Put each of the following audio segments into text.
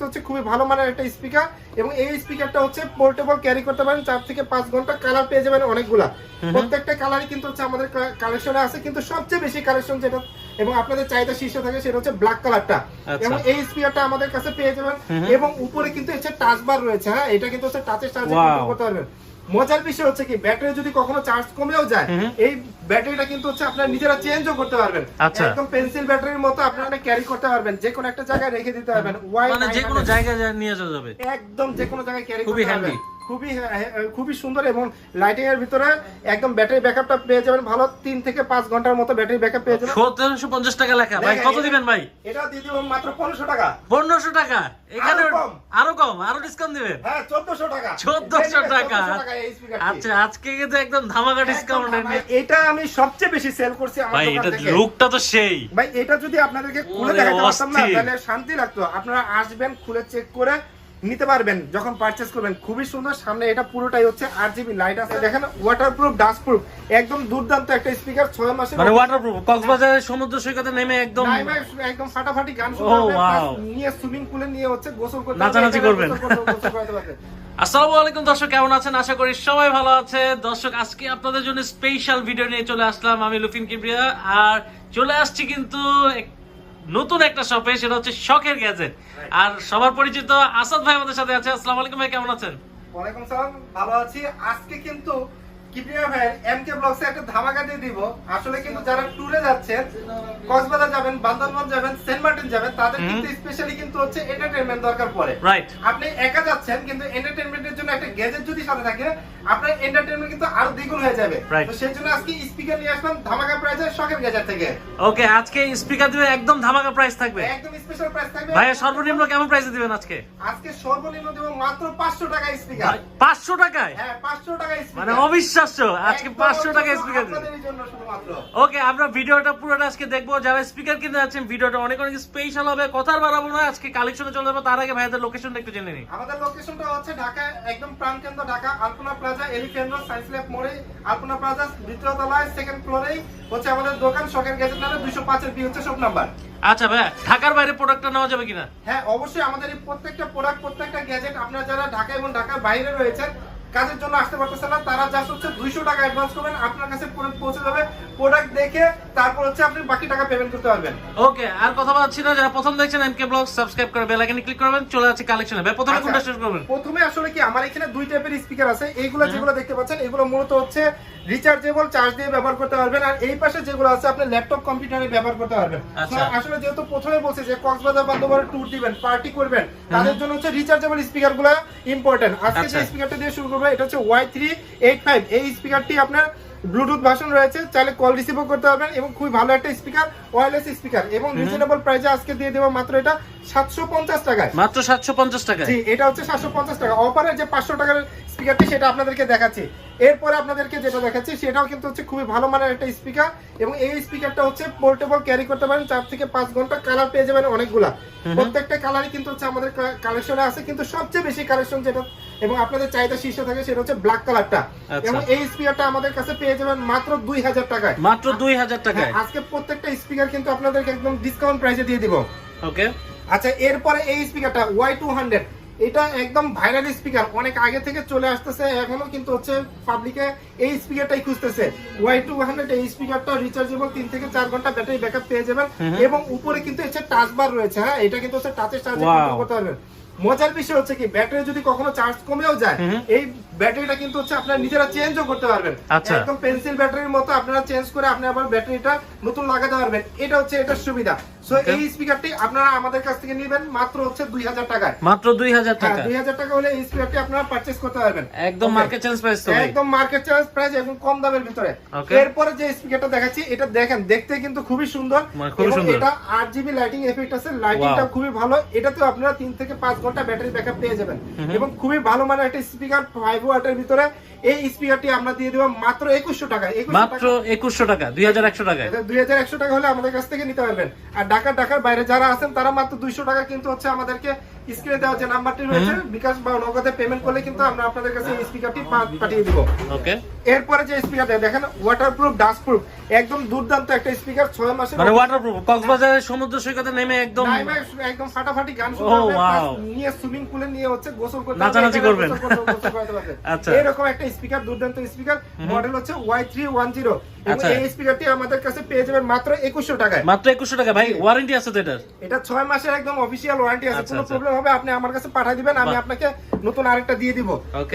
হচ্ছে খুবই ভালো মানের একটা স্পিকার এবং এই স্পিকারটা হচ্ছে পোর্টেবল ক্যারি করতে পারেন 4 থেকে 5 ঘন্টা। কালার পেয়ে যাবেন অনেকগুলা, প্রত্যেকটা কালারই কিন্তু হচ্ছে আমাদের কালেকশনে আছে, কিন্তু সবচেয়ে বেশি কালেকশন যেটা এবং আপনাদের চাহিদা শীর্ষে থাকে সেটা হচ্ছে ব্ল্যাক কালারটা। এবং এই স্পিকারটা আমাদের কাছে পেয়ে যাবেন এবং উপরে কিন্তু হচ্ছে টাচ বার রয়েছে। হ্যাঁ, এটা কিন্তু হচ্ছে টাচের সাহায্যে কন্ট্রোল করতে পারবেন। মজার বিষয় হচ্ছে কি, ব্যাটারি যদি কখনো চার্জ কমেও যায়, এই ব্যাটারিটা কিন্তু হচ্ছে আপনারা নিজেরা চেঞ্জও করতে পারবেন। একদম পেন্সিল ব্যাটারির মতো আপনারা ক্যারি করতে পারবেন, যে কোনো একটা জায়গায় রেখে দিতে পারবেন, মানে যে কোনো জায়গায় নিয়ে যাওয়া যাবে, একদম যে কোনো জায়গায় ক্যারি করতে পারবেন। খুবই সুন্দর এবং লাইটিং এর ভিতরে একদম ব্যাটারি ব্যাকআপটা পেয়ে যাবেন ভালো, 3 থেকে 5 ঘন্টার মতো ব্যাটারি ব্যাকআপ পেয়ে যাবেন। 1750 টাকা লেখা ভাই, কত দিবেন ভাই? এটা দিয়ে দিব মাত্র 1500 টাকা। 1500 টাকা? এখানে আরো কম, আরো ডিসকাউন্ট দিবেন? হ্যাঁ, 1400 টাকা। 1400 টাকা। আচ্ছা, আজকে কিন্তু একদম ধামাকা ডিসকাউন্ট। এটা আমি সবচেয়ে বেশি সেল করছি আমার ভাই, দোকান এটা থেকে। লুকটা তো সেই ভাই, এটা যদি আপনাদেরকে খুলে দেখাতে পারতাম না তাহলে শান্তি লাগতো। আপনারা আসবেন, খুলে চেক করে নিতে পারবেন যখন পারচেজ করবেন। খুবই সুন্দর, সামনে এটা পুরোটাই হচ্ছে RGB লাইট আছে, দেখেন ওয়াটারপ্রুফ, ডাস্টপ্রুফ, একদম দুর্দান্ত একটা স্পিকার। 6 মাসে মানে ওয়াটারপ্রুফ, কক্সবাজারের সমুদ্র সৈকতে নেমে একদম ফাটাফাটি গান শুনতে পারবেন, নিয়ে সুইমিং পুলে নিয়ে হচ্ছে গোসল করতে নাচানাচি করবেন। পারবেন। আসসালামু আলাইকুম দর্শক, কেমন আছেন? আশা করি সবাই ভালো আছে। দর্শক, আজকে আপনাদের জন্য স্পেশাল ভিডিও নিয়ে চলে আসলাম আমি, লুফিন কিবরিয়া। আর চলে আসছি কিন্তু নতুন একটা শপে, সেটা হচ্ছে শখের গ্যাজেট। আর সবার পরিচিত আসাদ ভাই আমাদের সাথে আছে। আসসালামু আলাইকুম ভাই, কেমন আছেন? ওয়ালাইকুম সালাম, ভালো আছি। আজকে কিন্তু কিবরিয়া ভাইয়ের এমকে ব্লগসে একটা ধামাকা দিয়ে দিব। আসলে কিন্তু যারা ট্যুরে যাচ্ছেন, কক্সবাজার যাবেন, বান্দরবান যাবেন, সেন্ট মার্টিন যাবেন, তাদের কিন্তু স্পেশালি কিন্তু হচ্ছে এন্টারটেইনমেন্ট দরকার পড়ে। রাইট। আপনি একা যাচ্ছেন কিন্তু এন্টারটেইনমেন্টের জন্য একটা গ্যাজেট যদি সাথে থাকে, আপনার এন্টারটেইনমেন্ট কিন্তু আরো দ্বিগুণ হয়ে যাবে। তো সেজন্য আজকে স্পিকার নিয়ে আসলাম ধামাকা প্রাইসে শখের গ্যাজেট থেকে। ওকে, আজকে স্পিকার দিবেন একদম ধামাকা প্রাইস থাকবে, একদম স্পেশাল প্রাইস থাকবে। ভাই সর্বনিম্ন কেমন প্রাইসে দিবেন আজকে? আজকে সর্বনিম্ন দেব মাত্র 500 টাকা স্পিকার। 500 টাকায়? হ্যাঁ, 500 টাকা স্পিকার। মানে অবিশ্বাস্য, আজকে 500 টাকা স্পিকার আপনাদের জন্য শুধুমাত্র। ওকে, আমরা ভিডিওটা পুরোটা আজকে দেখবো। যারা স্পিকার কিনতে যাচ্ছেন, ভিডিওটা অনেক অনেক স্পেশাল হবে। কথা বাড়াবো না, আজকে কালেকশনে চলে যাবো। তার আগে ভাইদের লোকেশনটা একটু জেনে নিই। আমাদের লোকেশনটা হচ্ছে ঢাকা একদম প্রাণকেন্দ্র Dhaka, Alpana plaza, Elephant Road, Science Lab মোড়ে, আলপনা প্লাজা দ্বিতীয় তলায় সেকেন্ড ফ্লোরেই হচ্ছে আমাদের দোকান। শখের গ্যাজেট নামে 205 এর বি হচ্ছে শপ নাম্বার। আচ্ছা ভাই, ঢাকার বাইরে প্রোডাক্টটা নেওয়া যাবে কিনা? হ্যাঁ, অবশ্যই। আমাদের এই প্রত্যেকটা প্রোডাক্ট, প্রত্যেকটা গ্যাজেট আপনারা যারা ঢাকা এবং ঢাকার বাইরে রয়েছেন, কাজের জন্য আসতে পারতেছেন না, তারা জাস্ট হচ্ছে 200 টাকা অ্যাডভান্স করবেন, আপনার কাছে পৌঁছে যাবে প্রোডাক্ট দেখে, তারপর হচ্ছে আপনি বাকি টাকা পেমেন্ট করতে পারবেন। ওকে, আর কথা বলছি না, যারা প্রথম দেখছেন এমকে ব্লগ, সাবস্ক্রাইব করে বেল আইকনে ক্লিক করবেন। চলে যাচ্ছে কালেকশনে। ভাই, প্রথমে কোনটা শেষ করবেন? প্রথমে আসলে কি, আমার এখানে দুই টাইপের স্পিকার আছে। এইগুলো যেগুলো দেখতে পাচ্ছেন, এগুলো মূলত হচ্ছে রিচার্জেবল, চার্জ দিয়ে ব্যবহার করতে পারবেন। আর এই পাশে যেগুলো আছে, আপনি ল্যাপটপ কম্পিউটারে ব্যবহার করতে পারবেন। আসলে যেহেতু প্রথমে বলছি যে কক্সবাজার বান্দরবান ট্যুর দিবেন, পার্টি করবেন, তাদের জন্য হচ্ছে রিচার্জেবল স্পিকারগুলো ইম্পর্টেন্ট। আজকে যে স্পিকারটা দিয়ে শুরু করব, এটা হচ্ছে Y385। এই স্পিকারটি আপনার ব্লুটুথ ভার্সন রয়েছে, চাইলে কল রিসিভও করতে পারবেন এবং খুবই ভালো একটা স্পিকার, ওয়্যারলেস স্পিকার। এবং রিজনেবল প্রাইসে আজকে দিয়ে দেব মাত্র এটা 750 টাকায়। মাত্র 750 টাকায়? জি, এটা হচ্ছে 750 টাকা। অফারের যে 500 টাকার স্পিকারটি সেটা আপনাদেরকে দেখাচ্ছি। এরপরে আপনাদেরকে যেটা দেখাচ্ছি সেটাও কিন্তু হচ্ছে খুবই ভালো মানের একটা স্পিকার এবং এই স্পিকারটা হচ্ছে পোর্টেবল ক্যারি করতে পারেন 4 থেকে 5 ঘন্টা। কালার পেয়ে যাবেন অনেকগুলা, প্রত্যেকটা কালারই কিন্তু হচ্ছে আমাদের কালেকশনে আছে, কিন্তু সবচেয়ে বেশি কালেকশন যেটা এবং আপনাদের চাহিদা শীর্ষে থাকে সেটা হচ্ছে ব্ল্যাক কালারটা। এবং এই স্পিকারটা আমাদের কাছে পেয়ে যাবেন মাত্র 2000 টাকায়। মাত্র 2000 টাকায়? আজকে প্রত্যেকটা স্পিকার কিন্তু আপনাদেরকে একদম ডিসকাউন্ট প্রাইসে দিয়ে দিব। ওকে, আচ্ছা, এরপরে এই স্পিকারটা Y200, এটা একদম ভাইরাল স্পিকার, অনেক আগে থেকে চলে আসতেছে, এখনো কিন্তু হচ্ছে পাবলিকে এই স্পিকারটাই খুঁজতেছে। Y200 এই স্পিকারটা রিচার্জেবল, 3 থেকে 4 ঘন্টা ব্যাটারি ব্যাকআপ পেয়ে যাবেন এবং উপরে কিন্তু হচ্ছে টাচ বার রয়েছে। হ্যাঁ, এটা কিন্তু হচ্ছে টাচের সাহায্যে কন্ট্রোল করতে পারবেন। মজার বিষয় হচ্ছে কি, ব্যাটারি যদি কখনো চার্জ কমেও যায়, এই ব্যাটারিটা কিন্তু হচ্ছে আপনারা নিজেরা চেঞ্জও করতে পারবেন। একদম পেন্সিল ব্যাটারির মতো আপনারা চেঞ্জ করে আপনি আবার ব্যাটারিটা নতুন লাগাতে পারবেন। এটা হচ্ছে এটার সুবিধা। সো এই স্পিকারটি আপনারা আমাদের কাছ থেকে নেবেন মাত্র হচ্ছে 2000 টাকায়। মাত্র 2000 টাকা? 2000 টাকা হলে এই স্পিকারটি আপনারা পারচেজ করতে পারবেন। একদম মার্কেট চ্যালেঞ্জ প্রাইস তো? একদম মার্কেট চ্যালেঞ্জ প্রাইস এবং কম দামের ভিতরে। এরপরে যে স্পিকারটা দেখাচ্ছি, এটা দেখেন, দেখতে কিন্তু খুবই সুন্দর এবং এটা 8GB লাইটিং এফেক্ট আছে, লাইটিংটা খুবই ভালো। এটাতে আপনারা 3 থেকে 5 ঘন্টা ব্যাটারি ব্যাকআপ পেয়ে যাবেন এবং খুবই ভালো মানের একটা স্পিকার 5 ওয়াটের ভিতরে। এই স্পিকারটি আমরা দিয়ে দেব মাত্র 2100 টাকা। মাত্র 2100 টাকা? 2100 টাকায়? 2100 টাকা হলে আমাদের কাছ থেকে নিতে পারবেন। আর ঢাকার বাইরে যারা আছেন তারা মাত্র 200 টাকা কিন্তু হচ্ছে আমাদেরকে স্ক্রিনে দেওয়া যে নাম্বারটি রয়েছে বিকাশ বা নগদে পেমেন্ট করলে কিন্তু আমরা আপনাদের কাছে এই স্পিকারটি পাঠিয়ে দিব। ওকে, এরপরে যে স্পিকারটা দেখেন ওয়াটারপ্রুফ ডাস্টপ্রুফ একদম দুর্দান্ত একটা স্পিকার 6 মাসের মানে ওয়াটারপ্রুফ, কক্সবাজারের সমুদ্র সৈকতে নেমে একদম একদম ফাটাফাটি গান শুনতে পারবেন, নিয়ে সুইমিং পুলে নিয়ে হচ্ছে গোসল করতে নাচানাচি করবেন। আচ্ছা, এরকম একটা স্পিকার দুর্দান্ত স্পিকার, মডেল হচ্ছে Y310 এবং এই স্পিকারটি আমাদের কাছে পেয়ে যাবেন মাত্র 2100 টাকায়। মাত্র 2100 টাকা ভাই, ওয়ারেন্টি আছে তো এটার? এটা 6 মাসের একদম অফিশিয়াল ওয়ারেন্টি আছে, কোনো প্রবলেম হবে আপনি আমার কাছে পাঠিয়ে দিবেন, আমি আপনাকে নতুন আরেকটা দিয়ে দিব।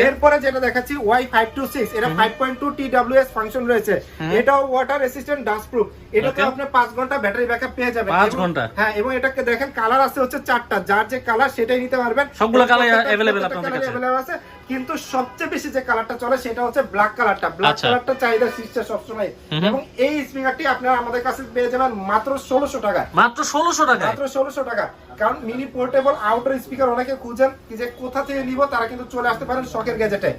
এরপরে যেটা দেখাচ্ছি Y526, এটা 5.2 TWS ফাংশন রয়েছে, এটাও ওয়াটার রেসিস্ট্যান্ট ডাস্ট প্রুফ, এটাতে আপনি 5 ঘন্টা ব্যাটারি ব্যাকআপ পেয়ে যাবেন। 5 ঘন্টা? হ্যাঁ, এবং এটাকে দেখেন কালার আছে হচ্ছে 4টা, যার যে কালার সেটাই নিতে পারবেন, সবগুলো কালার अवेलेबल আপনাদের কাছে আছে, কিন্তু সবচেয়ে বেশি যে কালারটা চলে সেটা হচ্ছে ব্ল্যাক কালারটা। ব্ল্যাক কালারটা চাহিদা শীর্ষে সবসময়, এবং এই স্পিকারটি আপনারা আমাদের কাছে পেয়ে যাবেন মাত্র 1600 টাকা। মাত্র 1600 টাকা? মাত্র 1600 টাকা। কারণ মিনি পোর্টেবল আউটডোর স্পিকার অনেকে খুঁজেন যে কোথা থেকে নিব, তারা কিন্তু চলে আসতে পারেন শখের গ্যাজেটে।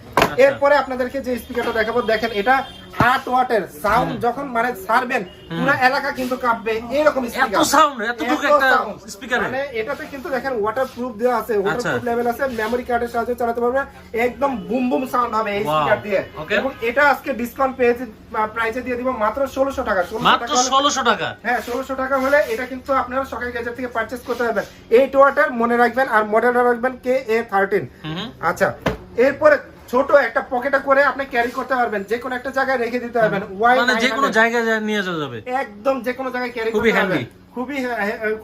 এরপরে আপনাদেরকে যে স্পিকারটা দেখাবো, দেখেন এটা 8 ওয়াটের সাউন্ড, যখন মানে ছাড়বেন পুরো এলাকা কিন্তু কাঁপবে এরকম স্পিকার। এত সাউন্ড, এতটুকু একটা স্পিকারে? মানে এটাতে কিন্তু দেখেন ওয়াটারপ্রুফ দেওয়া আছে, ওয়াটারপ্রুফ লেভেল আছে, মেমরি কার্ডের সাহায্যে চালাতে পারবেন, একদম বুম বুম সাউন্ড হবে এই স্পিকার দিয়ে। এবং এটা আজকে ডিসকাউন্ট পেয়েছে, প্রাইসে দিয়ে দিব মাত্র 1600 টাকা। মাত্র 1600 টাকা? হ্যাঁ, 1600 টাকা হলে এটা কিন্তু আপনারা শখের গ্যাজেট থেকে পারচেজ করতে পারবেন। 8 ওয়াটের মনে রাখবেন, আর মডেলটা রাখবেন KA13। আচ্ছা, এরপরে ছোট একটা পকেটে করে আপনি ক্যারি করতে পারবেন, যে কোনো একটা জায়গায় রেখে দিতে পারবেন, মানে যে কোনো জায়গায় নিয়ে যাওয়া যাবে, একদম যে কোনো জায়গায় ক্যারি খুবই করতে পারবেন।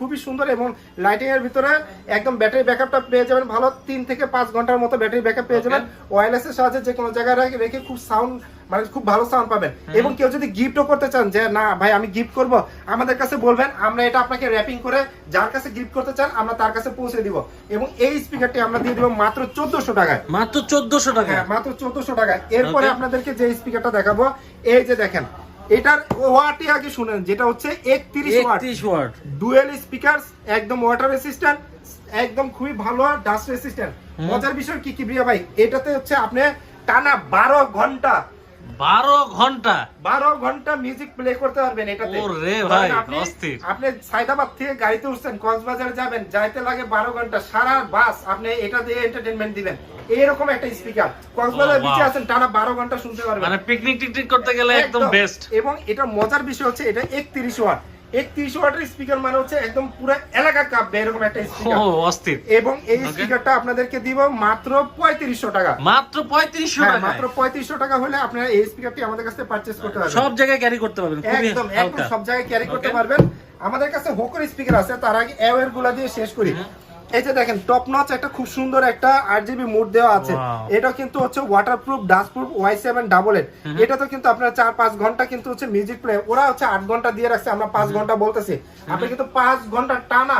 খুবই সুন্দর, এবং লাইটিং এর ভিতরে একদম ব্যাটারি ব্যাকআপটা পেয়ে যাবেন ভালো, 3 থেকে 5 ঘন্টার মতো ব্যাটারি ব্যাকআপ পেয়ে যাবেন। ওয়্যারলেস এর সাহায্যে যে কোনো জায়গায় রেখে খুব সাউন্ড মানে খুব ভালো সাউন্ড পাবেন। এবং কেউ যদি গিফটও করতে চান, যে না ভাই আমি গিফট করব, আমাদের কাছে বলবেন, আমরা এটা আপনাকে র‍্যাপিং করে যার কাছে গিফট করতে চান আমরা তার কাছে পৌঁছে দিব। এবং এই স্পিকারটি আমরা দিয়ে দিব মাত্র 1400 টাকায়। মাত্র 1400 টাকা? হ্যাঁ, মাত্র 1400 টাকায়। এরপরে আপনাদেরকে যে স্পিকারটা দেখাবো, এই যে দেখেন, এটার ওয়াটই আগে শুনেন, যেটা হচ্ছে 31 ওয়াট ডুয়েল স্পিকার, একদম ওয়াটার রেসিস্ট্যান্ট, একদম খুবই ভালো ডাস্ট রেসিস্ট্যান্ট। মজার বিষয় কি প্রিয়া ভাই, এটাতে হচ্ছে আপনি টানা 12 ঘন্টা 12 ঘন্টা মিউজিক প্লে করতে পারবেন এটাতে। ওরে ভাই অস্থির। আপনি সায়দাবাদ থেকে গাড়িতে উঠছেন, কক্সবাজার যাবেন, যাইতে লাগে 12 ঘন্টা, সারা বাস আপনি এটা দিয়ে এন্টারটেইনমেন্ট দিবেন। এরকম একটা স্পিকার, কক্সবাজার বিচে আছেন, টানা 12 ঘন্টা শুনতে পারবেন, মানে পিকনিক টিকনিক করতে গেলে একদম বেস্ট। এবং এটা মজার বিষয় হচ্ছে এটা 31 ওয়াট। 31 ওয়াটের স্পিকার মানে হচ্ছে একদম পুরো এলাকা কাঁপবে এরকম একটা স্পিকার। ও অস্থির। এবং এই স্পিকারটা আপনাদেরকে দিব মাত্র 3500 টাকা। মাত্র 3500 টাকা? মাত্র 3500 টাকা হলে আপনারা এই স্পিকারটি আমাদের কাছে পারচেজ করতে পারবেন, সব জায়গায় ক্যারি করতে পারবেন, খুবই একদম হালকা, সব জায়গায় ক্যারি করতে পারবেন। আমাদের কাছে হোকর স্পিকার আছে, তার আগে এওয়ার গুলা দিয়ে শেষ করি। এই যে দেখেন টপ নচ একটা খুব সুন্দর একটা 8GB মোড দেওয়া আছে, এটা কিন্তু হচ্ছে ওয়াটারপ্রুফ ডাস্টপ্রুফ Y788। এটা তো কিন্তু আপনার 4-5 ঘন্টা কিন্তু হচ্ছে মিউজিক প্লে, ওরা হচ্ছে 8 ঘন্টা দিয়ে রাখছে, আমরা 5 ঘন্টা বলতেছি, আপনি কিন্তু 5 ঘন্টা টানা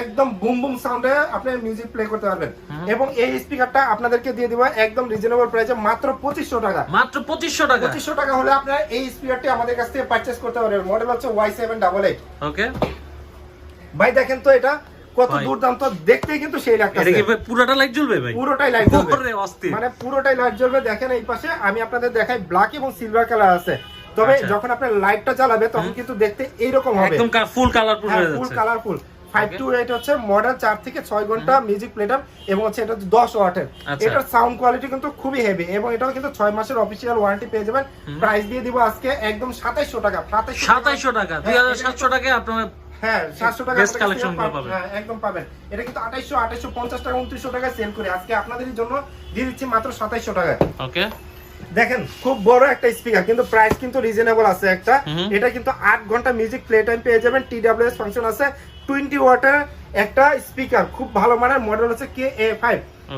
একদম বুম বুম সাউন্ডে আপনি মিউজিক প্লে করতে পারবেন। এবং এই স্পিকারটা আপনাদেরকে দিয়ে দিব একদম রিজনেবল প্রাইসে মাত্র 2500 টাকা। মাত্র 2500 টাকা? 2500 টাকা হলে আপনারা এই স্পিকারটি আমাদের কাছ থেকে পারচেজ করতে পারবেন। মডেল হচ্ছে Y788। ওকে ভাই দেখেন তো এটা কত দুর্দান্ত, দেখতেই কিন্তু সেই লাগতেছে। এটা কি পুরোটা লাইট জ্বলবে ভাই? পুরোটাই লাইট জ্বলবে, ওরে অস্থির, মানে পুরোটাই লাইট জ্বলবে। দেখেন এই পাশে আমি আপনাদের দেখাই, ব্ল্যাক এবং সিলভার কালার আছে, তবে যখন আপনি লাইটটা জ্বালাবে তখন কিন্তু দেখতে এইরকম হবে, একদম ফুল কালারফুল হয়ে যাচ্ছে, ফুল কালারফুল। 528 হচ্ছে মডেল, 4 থেকে 6 ঘন্টা মিউজিক প্লেটার, এবং হচ্ছে এটা 10 ওয়াটের। এটার সাউন্ড কোয়ালিটি কিন্তু খুবই হেভি, এবং এটাও কিন্তু 6 মাসের অফিশিয়াল ওয়ারেন্টি পেয়ে যাবেন। প্রাইস দিয়ে দিব আজকে একদম 2700 টাকা। 2700 টাকা? 2700 টাকায় আপনারা হ্যাঁ 700 টাকা বেস্ট কালেকশন পাবেন। হ্যাঁ একদম পাবেন। এটা কিন্তু 2850 টাকা 2900 টাকায় সেল করে আজকে আপনাদের জন্য দিয়ে দিচ্ছি মাত্র 2700 টাকায়। ওকে দেখেন খুব বড় একটা স্পিকার, কিন্তু প্রাইস কিন্তু রিজনেবল আছে একটা। এটা কিন্তু 8 ঘন্টা মিউজিক প্লে টাইম পেয়ে যাবেন, TWS ফাংশন আছে, 20 ওয়াটের একটা স্পিকার, খুব ভালো মানের, মডেল হচ্ছে KA5।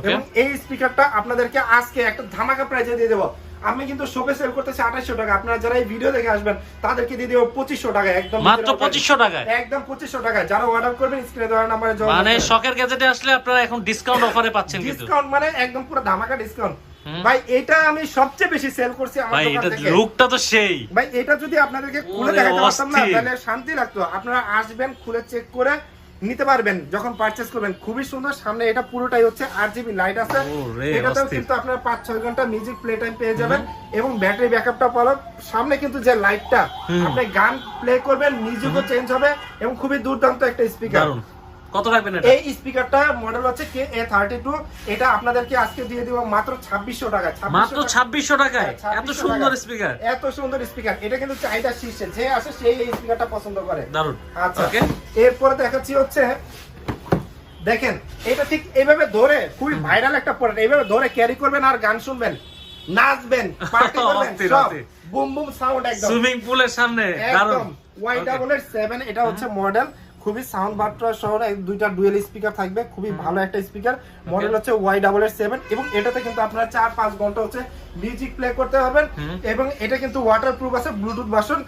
এবং এই স্পিকারটা আপনাদেরকে আজকে একটা ধামাকা প্রাইসে দিয়ে দেবো। আমি কিন্তু শপে সেল করতেছি 2800 টাকা, আপনারা যারা এই ভিডিও দেখে আসবেন তাদেরকে দিয়ে দেব 2500 টাকা, একদম মাত্র 2500 টাকা, একদম 2500 টাকা। যারা অর্ডার করবেন স্ক্রিনে দেওয়া নম্বরে যোগাযোগ, মানে শখের গ্যাজেটে আসলে আপনারা এখন ডিসকাউন্ট অফারে পাচ্ছেন, কিন্তু ডিসকাউন্ট মানে একদম পুরো ধামাকা ডিসকাউন্ট। ভাই এটা আমি সবচেয়ে বেশি সেল করছি আমার দোকান থেকে। ভাই এটা লুকটা তো সেই। ভাই এটা যদি আপনাদেরকে খুলে দেখাতে পারতাম না তাহলে শান্তি লাগতো। আপনারা আসবেন, খুলে চেক করে নিতে পারবেন যখন পারচেজ করবেন। খুবই সুন্দর, সামনে এটা পুরোটাই হচ্ছে 8GB লাইট আছে, এটাতেও কিন্তু আপনারা 5-6 ঘন্টা মিউজিক প্লে টাইম পেয়ে যাবেন। এবং ব্যাটারি ব্যাকআপটা ভালো, সামনে কিন্তু যে লাইটটা আপনি গান প্লে করবেন মিউজিকও চেঞ্জ হবে, এবং খুবই দুর্দান্ত একটা স্পিকার। কত রাখবেন এটা? এই স্পিকারটা মডেল হচ্ছে KA32, এটা আপনাদেরকে আজকে দিয়ে দিব মাত্র 2600 টাকা। মাত্র 2600 টাকায় এত সুন্দর স্পিকার, এত সুন্দর স্পিকার। এটা কিন্তু চাহিদা শীর্ষে, যে আসে সেই এই স্পিকারটা পছন্দ করে। দারুন। আচ্ছা, ওকে, এরপরে দেখাচ্ছি হচ্ছে, দেখেন এটা ঠিক এইভাবে ধরে, খুবই ভাইরাল একটা প্রোডাক্ট, এইভাবে ধরে ক্যারি করবেন আর গান শুনবেন, নাচবেন, পার্টি করবেন, সব বুম বুম সাউন্ড একদম সুইমিং পুলের সামনে। দারুন। Y7, এটা হচ্ছে মডেল, খুবই সাউন্ড বাট্রা সহ দুইটা ডুয়েল স্পিকার থাকবে, খুবই ভালো একটা স্পিকার। মডেল হচ্ছে Y7 এবং এটাতে কিন্তু আপনারা 4-5 ঘন্টা হচ্ছে মিউজিক প্লে করতে পারবেন এবং এটা কিন্তু ওয়াটারপ্রুফ আছে, ব্লুটুথ ভার্সন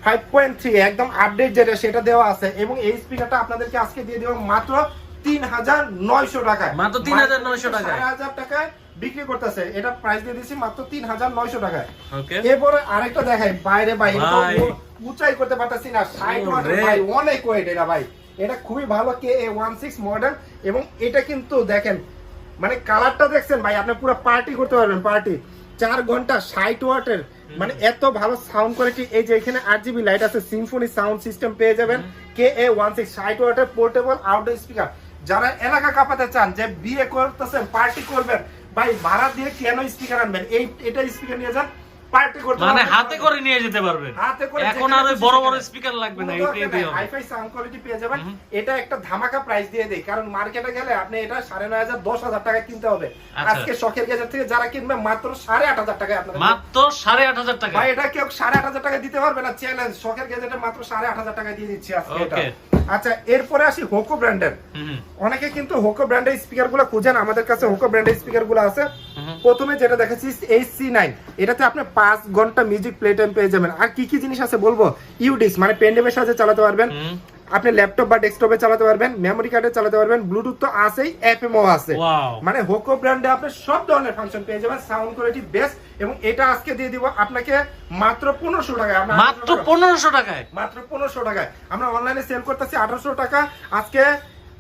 5.3 একদম আপডেট যেটা সেটা দেওয়া আছে। এবং এই স্পিকারটা আপনাদেরকে আজকে দিয়ে দেব মাত্র 3900 টাকায়। মাত্র 3900 টাকায়, 4000 টাকায় বিক্রি করতেছে। এটা প্রাইস দিয়ে দিয়েছি মাত্র 3900 টাকায়। ওকে, এরপরে আরেকটা দেখাই, বাইরে ভাই উঁচাই করতে পারতাছি না, 60 ওয়াটের ভাই, অনেক ওয়েট এটা ভাই। এটা খুবই ভালো KA16 মডেল এবং এটা কিন্তু দেখেন, মানে কালারটা দেখছেন ভাই, আপনি পুরো পার্টি করতে পারবেন, পার্টি। 4 ঘন্টা 60 ওয়াটের, মানে এত ভালো সাউন্ড কোয়ালিটি। এই যে এখানে 8GB লাইট আছে, সিম্ফনি সাউন্ড সিস্টেম পেয়ে যাবেন। KA16 60 ওয়াটের পোর্টেবল আউটডোর স্পিকার। যারা এলাকা কাঁপাতে চান, যে বিয়ে করতেছেন, পার্টি করবেন, ভাই ভাড়া দিয়ে কেন স্পিকার আনবেন, এটা স্পিকার নিয়ে যান, পার্টি করতে মানে পারবেন, হাতে করে নিয়ে যেতে পারবেন। হাতে করে এখন আর ওই বড় বড় স্পিকার লাগবে না, এটাই দিও। হাইফাই সাউন্ড কোয়ালিটি পেয়ে যাবেন। এটা একটা ধামাকা প্রাইস দিয়ে দেই, কারণ মার্কেটে গেলে আপনি এটা 9500 10,000 টাকা কিনতে হবে। আজকে শখের গ্যাজেট থেকে যারা কিনবে মাত্র 8500 টাকায় আপনাদের, মাত্র 8500 টাকা। ভাই এটা কেউ 8500 টাকা দিতে পারবে না, চ্যালেঞ্জ। শখের গ্যাজেটে মাত্র 8500 টাকা দিয়ে দিচ্ছি আজকে এটা। আচ্ছা, এরপরে আসি হোকো ব্র্যান্ডের। অনেকে কিন্তু হোকো ব্র্যান্ডের স্পিকারগুলো খুঁজেন, আমাদের কাছে হোকো ব্র্যান্ডের স্পিকারগুলো আছে। প্রথমে যেটা দেখাচ্ছি HC9, এটাতে আপনি 5 ঘন্টা মিউজিক প্লে টাইম পেয়ে যাবেন। আর কি কি জিনিস আছে বলবো, ইউডিস মানে পেনড্রাইভের সাথে চালাতে পারবেন, আপনি ল্যাপটপ বা ডেস্কটপে চালাতে পারবেন, মেমরি কার্ডে চালাতে পারবেন, ব্লুটুথ তো আছেই, এফএমও আছে। মানে হোকো ব্র্যান্ডে আপনি সব ধরনের ফাংশন পেয়ে যাবেন, সাউন্ড কোয়ালিটি বেস্ট। এবং এটা আজকে দিয়ে দিব আপনাকে মাত্র 1500 টাকায়। মাত্র 1500 টাকায়, মাত্র 1500 টাকায়। আমরা অনলাইনে সেল করতেছি 1800 টাকা। আজকে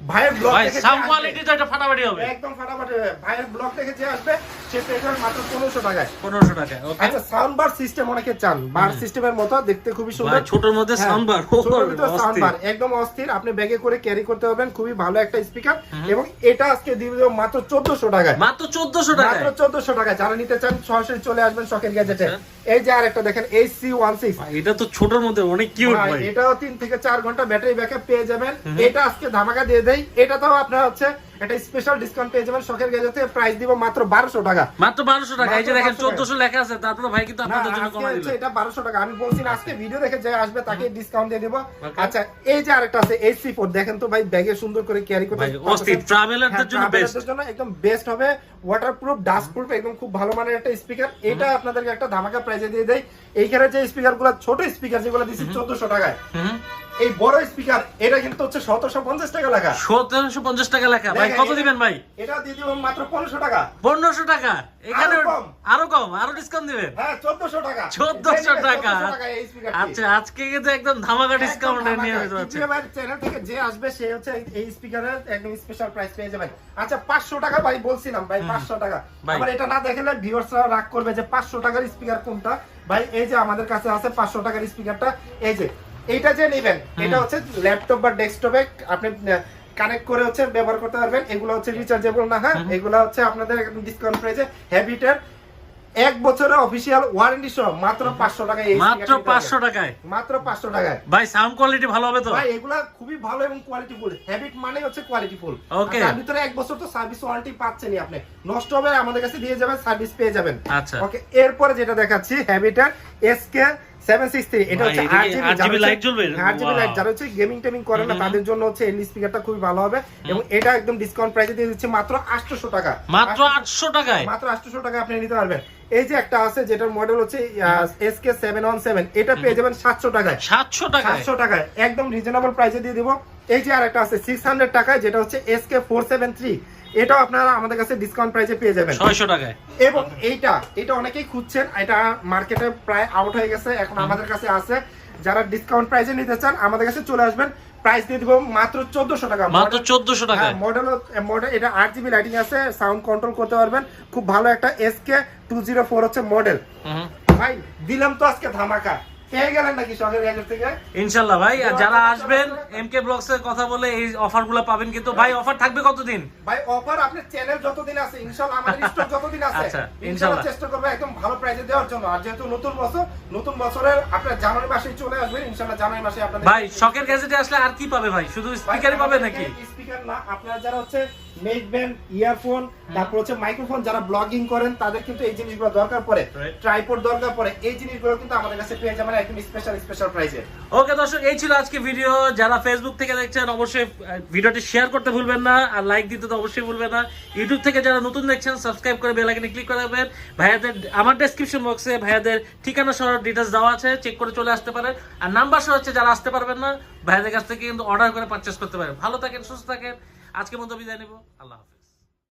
ভাইয়ের ব্লগ থেকে সাউন্ড কোয়ালিটি তো এটা ফাটাফাটি হবে, একদম ফাটাফাটি হবে। ভাইয়ের ব্লগ থেকে যে আসবে সে পেয়ে যাবে মাত্র 1500 টাকায়। 1500 টাকায়। ওকে, আচ্ছা, সাউন্ড বার সিস্টেম অনেকে চান, বার সিস্টেমের মতো দেখতে খুবই সুন্দর, ছোটর মধ্যে সাউন্ড বার, সাউন্ড বার একদম অস্থির, আপনি ব্যাগে করে ক্যারি করতে পারবেন, খুবই ভালো একটা স্পিকার। এবং এটা আজকে দিয়ে দেব মাত্র 1400 টাকায়। মাত্র 1400 টাকায়, মাত্র 1400 টাকায়। যারা নিতে চান সরাসরি চলে আসবেন শখের গ্যাজেটে। এই যে আরেকটা দেখেন HC16, এটা তো ছোটর মধ্যে অনেক কিউট ভাই। এটাও 3 থেকে 4 ঘন্টা ব্যাটারি ব্যাকআপ পেয়ে যাবেন। এটা আজকে ধামাকা দিয়ে দেই। এটা তো আপনারা হচ্ছে এটা স্পেশাল ডিসকাউন্ট পেয়ে যাবেন শখের গ্যাজেটে। প্রাইস দিব মাত্র 1200 টাকা। মাত্র 1200 টাকা। এই যে দেখেন 1400 লেখা আছে, তারপরে ভাই কিন্তু আপনাদের জন্য কমাই দিল। এটা 1200 টাকা। আমি বলছি না, আজকে ভিডিও দেখে যে আসবে তাকে ডিসকাউন্ট দিয়ে দেব। আচ্ছা, এই যে আরেকটা আছে HC4, দেখেন তো ভাই, ব্যাগে সুন্দর করে ক্যারি করতে ভাই অস্থির, ট্রাভেলারদের জন্য বেস্ট, ট্রাভেলারদের জন্য একদম বেস্ট হবে। ওয়াটারপ্রুফ, ডাস্টপ্রুফ, একদম খুব ভালো মানের একটা স্পিকার। এটা আপনাদেরকে একটা ধামাকা প্রাইসে দিয়ে দেই। এইখানে যে স্পিকারগুলো, ছোট স্পিকার যেগুলো দিছি 1400 টাকায়, এই বড় স্পিকার এটা কিন্তু হচ্ছে 1750 টাকা লেখা। 1750 টাকা লেখা। ভাই কত দিবেন ভাই? এটা দিয়ে দিব মাত্র 1500 টাকা। 1500 টাকা। এখানে আরো কম, আরো ডিসকাউন্ট দিবেন। হ্যাঁ, 1400 টাকা। 1400 টাকা। এই স্পিকার। আচ্ছা, আজকে কিন্তু একদম ধামাকা ডিসকাউন্ট নিয়ে যাচ্ছে। আমার চ্যানেল থেকে যে আসবে সে হচ্ছে এই স্পিকারের একদম স্পেশাল প্রাইস পেয়ে যাবেন। আচ্ছা, 500 টাকা ভাই বলছিলাম ভাই, 500 টাকা। আবার এটা না দেখলে ভিউয়ার্সরা রাগ করবে যে 500 টাকার স্পিকার কোনটা। ভাই এই যে আমাদের কাছে আছে 500 টাকার স্পিকারটা। এই যে এইটা যে নেবেন, এটা হচ্ছে ল্যাপটপ বা ডেস্কটপে আপনি কানেক্ট করে হচ্ছে ব্যবহার করতে পারবেন। এগুলো হচ্ছে রিচার্জেবল না, হ্যাঁ, এগুলো হচ্ছে আপনাদের একদম ডিসকাউন্ট প্রাইসে হ্যাবিটের 1 বছরের অফিশিয়াল ওয়ারেন্টি সহ মাত্র 500 টাকায়। মাত্র 500 টাকায়, মাত্র 500 টাকায়। ভাই সাউন্ড কোয়ালিটি ভালো হবে তো? ভাই এগুলা খুবই ভালো এবং কোয়ালিটিফুল। হ্যাবিট মানে হচ্ছে কোয়ালিটিফুল। ওকে, তার ভিতরে 1 বছর তো সার্ভিস ওয়ারেন্টি পাচ্ছেনই আপনি। নষ্ট হবে আমাদের কাছে দিয়ে যাবেন, সার্ভিস পেয়ে যাবেন। আচ্ছা, ওকে, এরপরে যেটা দেখাচ্ছি হ্যাবিটার SK763, এটা হচ্ছে 8GB লাইট জ্বলবে। 8GB লাইট, যারা হচ্ছে গেমিং টেমিং করে না তাদের জন্য হচ্ছে এই স্পিকারটা খুবই ভালো হবে। এবং এটা একদম ডিসকাউন্ট প্রাইসে দিয়ে দিচ্ছি মাত্র 800 টাকা। মাত্র 800 টাকায়, মাত্র 800 টাকা আপনি নিতে পারবেন। এই যে একটা আছে যেটার মডেল হচ্ছে SK717, এটা পেয়ে যাবেন 700 টাকায়। 700 টাকায়, 700 টাকায় একদম রিজনেবল প্রাইসে দিয়ে দিব। এই যে আরেকটা আছে 600 টাকায়, যেটা হচ্ছে SK473, এটাও আপনারা আমাদের কাছে ডিসকাউন্ট প্রাইসে পেয়ে যাবেন 600 টাকায়। এবং এটা অনেকেই খুঁজছেন, এটা মার্কেটে প্রায় আউট হয়ে গেছে, এখন আমাদের কাছে আছে। যারা ডিসকাউন্ট প্রাইসে নিতে চান আমাদের কাছে চলে আসবেন। প্রাইস দিয়ে দিব মাত্র 1400 টাকা। মাত্র 1400 টাকা। মডেল এটা 8GB লাইটিং আছে, সাউন্ড কন্ট্রোল করতে পারবেন। খুব ভালো একটা SK204 হচ্ছে মডেল। ভাই দিলাম তো আজকে ধামাকা, পেয়ে গেলেন নাকি শখের গ্যাজেট থেকে? ইনশাল্লাহ ভাই, আর যারা আসবেন এমকে ব্লগস এর কথা বলে এই অফারগুলো পাবেন। কিন্তু ভাই অফার থাকবে কতদিন? ভাই অফার আপনার চ্যানেল যতদিন আছে ইনশাআল্লাহ, আমাদের স্টক যতদিন আছে আচ্ছা, ইনশাআল্লাহ ইনশাআল্লাহ চেষ্টা করব একদম ভালো প্রাইসে দেওয়ার জন্য। আর যেহেতু নতুন বছরের আপনার জানুয়ারি মাসে চলে আসবেন ইনশাআল্লাহ, জানুয়ারি মাসে আপনাদের ভাই শখের গ্যাজেটে আসলে আর কি পাবে ভাই? শুধু স্পিকারই পাবে নাকি? স্পিকার না, আপনারা যারা হচ্ছে নেক ব্যান্ড, ইয়ারফোন, তারপর হচ্ছে মাইক্রোফোন, যারা ব্লগিং করেন তাদের কিন্তু এই জিনিসগুলো দরকার পড়ে, Right. ট্রাইপড দরকার পড়ে, এই জিনিসগুলো কিন্তু আমাদের কাছে পেয়ে যাবেন একদম স্পেশাল প্রাইসে। ওকে দর্শক, এই ছিল আজকে ভিডিও। যারা ফেসবুক থেকে দেখছেন অবশ্যই ভিডিওটি শেয়ার করতে ভুলবেন না, আর লাইক দিতে তো অবশ্যই ভুলবেন না। ইউটিউব থেকে যারা নতুন দেখছেন সাবস্ক্রাইব করে বেল আইকনে ক্লিক করে রাখবেন। ভাইয়াদের আমার ডেসক্রিপশন বক্সে ভাইয়াদের ঠিকানা সহ ডিটেইলস দেওয়া আছে, চেক করে চলে আসতে পারেন। আর নাম্বার সহ হচ্ছে যারা আসতে পারবেন না ভাইয়াদের কাছ থেকে কিন্তু অর্ডার করে পারচেজ করতে পারেন। ভালো থাকেন, সুস্থ থাকেন, আজকের মতো বিদায় নেব, আল্লাহ হাফেজ।